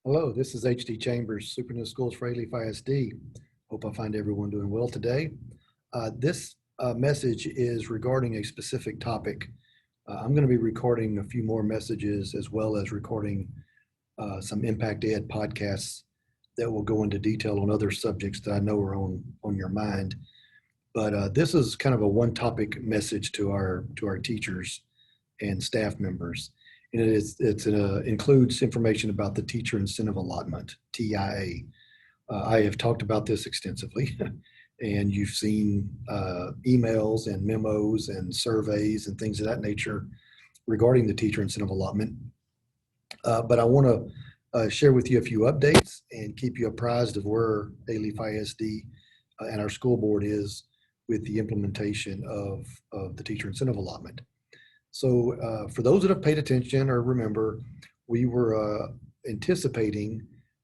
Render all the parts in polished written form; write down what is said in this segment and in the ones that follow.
Hello, this is H.D. Chambers, Superintendent of Schools for Alief ISD. Hope I find everyone doing well today. This message is regarding a specific topic. I'm going to be recording a few more messages as well as recording some Impact Ed podcasts that will go into detail on other subjects that I know are on your mind. But this is kind of a one-topic message to our teachers and staff members. And it includes information about the Teacher Incentive Allotment, TIA. I have talked about this extensively, and you've seen emails and memos and surveys and things of that nature regarding the Teacher Incentive Allotment. But I want to share with you a few updates and keep you apprised of where Alief ISD and our school board is with the implementation of the Teacher Incentive Allotment. So for those that have paid attention or remember, we were anticipating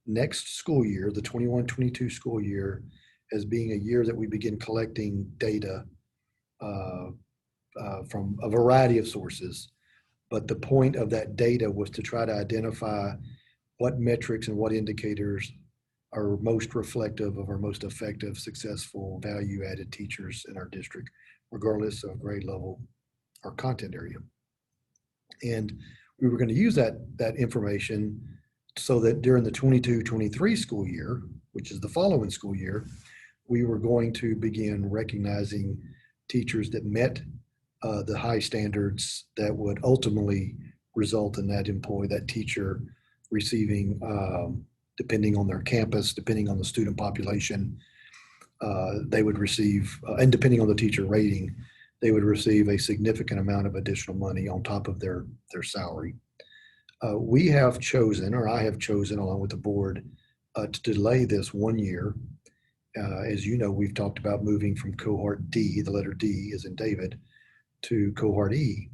next school year, the 21-22 school year, as being a year that we begin collecting data from a variety of sources. But the point of that data was to try to identify what metrics and what indicators are most reflective of our most effective, successful, value-added teachers in our district, regardless of grade level or content area. And we were going to use that information so that during the 22-23 school year, which is the following school year, we were going to begin recognizing teachers that met the high standards that would ultimately result in that teacher receiving, depending on their campus, depending on the student population, they would receive, and depending on the teacher rating, they would receive a significant amount of additional money on top of their salary. We have chosen, or I have chosen along with the board, to delay this 1 year. As you know, we've talked about moving from cohort D, the letter D is in David, to cohort E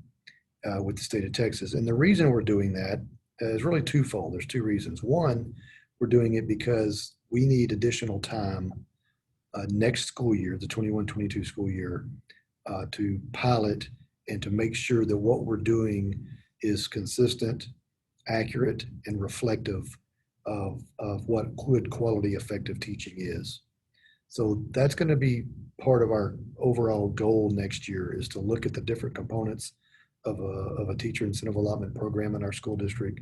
with the state of Texas. And the reason we're doing that is really twofold. There's two reasons. One, we're doing it because we need additional time next school year, the 21-22 school year, to pilot and to make sure that what we're doing is consistent, accurate, and reflective of what good quality effective teaching is. So that's going to be part of our overall goal next year, is to look at the different components of a teacher incentive allotment program in our school district,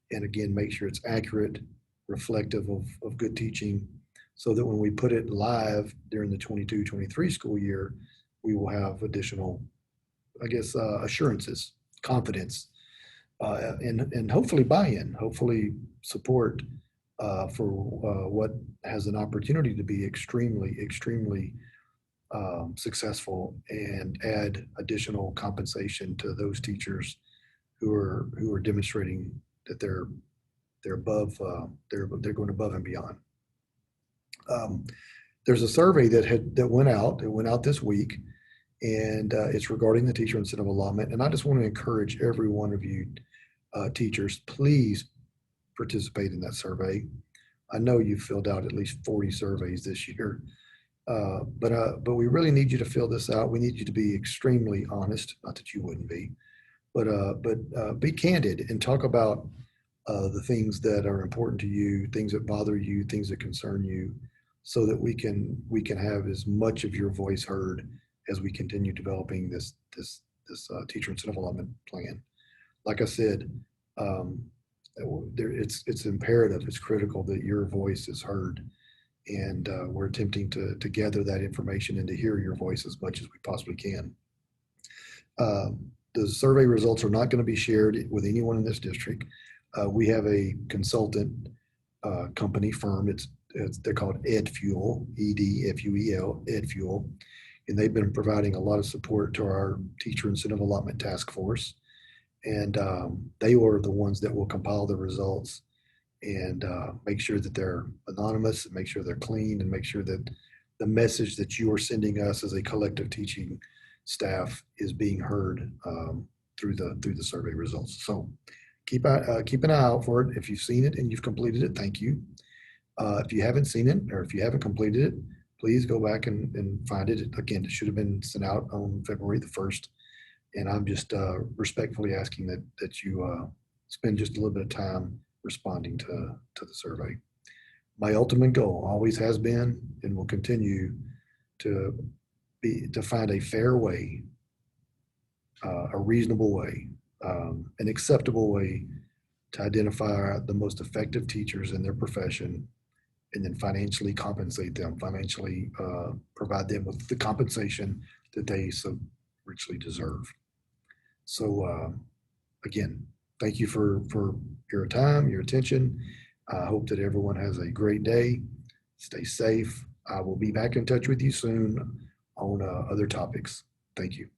and again, make sure it's accurate, reflective of good teaching, so that when we put it live during the 22-23 school year, we will have additional, assurances, confidence, and hopefully buy-in, hopefully support for what has an opportunity to be extremely successful, and add additional compensation to those teachers who are demonstrating that they're going above and beyond. There's a survey that went out this week, and it's regarding the teacher incentive allotment. And I just want to encourage every one of you teachers, please participate in that survey. I know you've filled out at least 40 surveys this year, but we really need you to fill this out. We need you to be extremely honest, not that you wouldn't be, but be candid and talk about the things that are important to you, things that bother you, things that concern you, so that we can have as much of your voice heard as we continue developing this teacher incentive allotment plan. Like I said, it's imperative, it's critical that your voice is heard, and we're attempting to gather that information and to hear your voice as much as we possibly can. The survey results are not going to be shared with anyone in this district. We have a consultant company firm. They're called EdFuel, EDFUEL, EdFuel, and they've been providing a lot of support to our teacher incentive allotment task force. And they are the ones that will compile the results and make sure that they're anonymous, and make sure they're clean, and make sure that the message that you are sending us as a collective teaching staff is being heard through the survey results. So keep an eye out for it. If you've seen it and you've completed it, thank you. If you haven't seen it, or if you haven't completed it, please go back and find it. Again, it should have been sent out on February the 1st. And I'm just respectfully asking that you spend just a little bit of time responding to the survey. My ultimate goal always has been and will continue to find a fair way, a reasonable way, an acceptable way to identify the most effective teachers in their profession, and then financially compensate them, financially provide them with the compensation that they so richly deserve. So again, thank you for your time, your attention. I hope that everyone has a great day. Stay safe. I will be back in touch with you soon on other topics. Thank you.